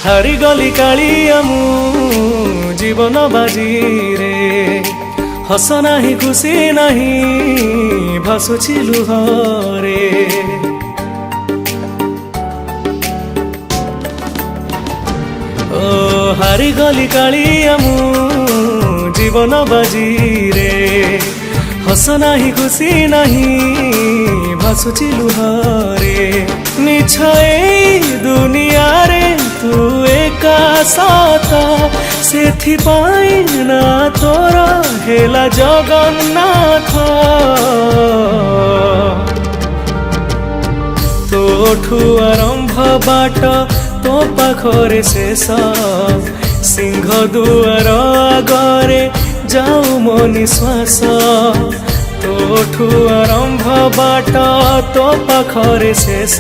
हारिगली कालिया मु जीवन बाजी रे हस नाही खुशी नहीं भासुची लुहरे ओ हारिगली कालिया मु जीवन बाजी रे हस नाही खुशी नहीं भासुची लुहरे मिछ ए दुनिया रे तू एका साता सेथि पाई ना तोर हेला जगन्नाथ तोठू आरंभ बाट तो पाखरे शेष सिंह दुआर आगरे जाऊ मो निश्वास तोठू आरंभ बाट तो पाखरे शेष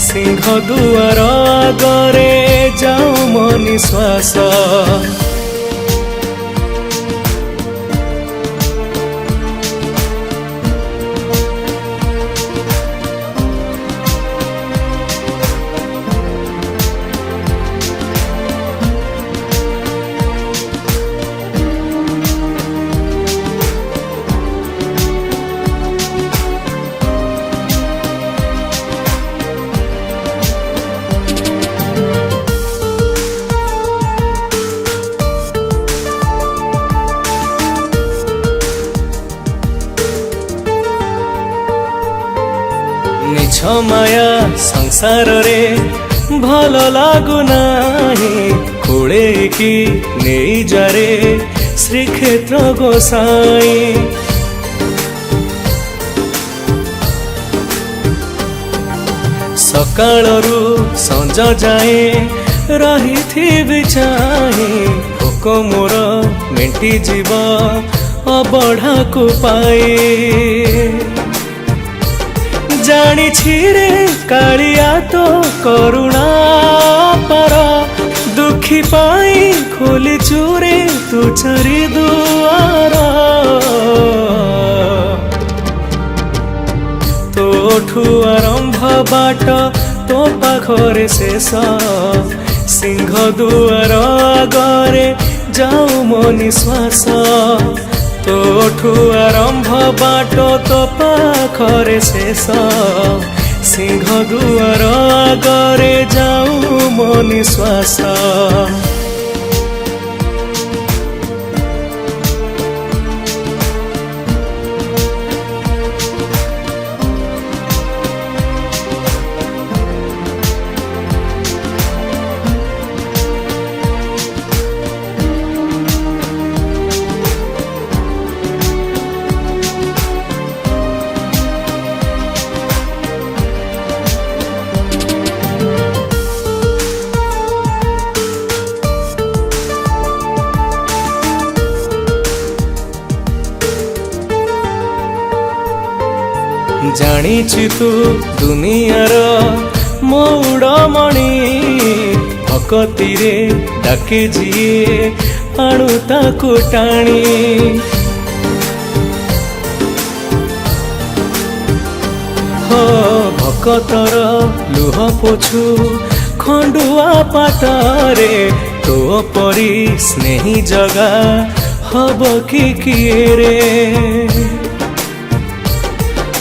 सिंह दुआर आगरे जाऊ मो निश्वास माया संसार रे भल लागु नाही कोड़े की नहीं जारे श्रीक्षेत्र गोसाई सकाळरू संज जाए रही थी चाहे भोक मोर मेंटी जीव अबढ़ा को पाए जानी रे कालिया तो करुणा पर दुखी पाई खोली चूरे तू चरी दुआर तोठू आरंभ बाट तो पाखरे शेष सिंह दुआर आगरे जाऊ मो निश्वास तोठू आरंभ बाट तो पाखरे शेष सिंह दुआर आगरे जाऊ मो निश्वास जानी तू दुनियार मौड़मणि भकती रे डाके जीए आणु ताकु टाणी हो भकतर लुह पोछू खंडुआ पातरे तो परी स्नेही जगा हब कि किए रे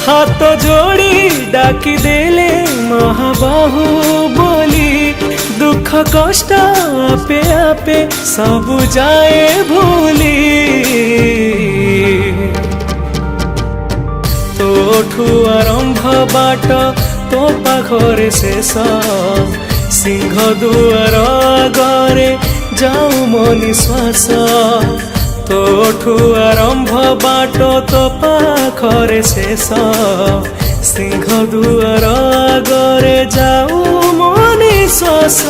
हाथ जोड़ी डाकी देले महाबाहु बोली दुख कष्ट आपे आपे सब जाए भूली तोठू आरंभ बाट तो पाखरे शेष सिंह दुआर आगरे जाऊ मो निश्वास तोठू आरंभ बाट तो पाखरे शेष सिंह दुआर आगरे जाऊ मो निश्वास।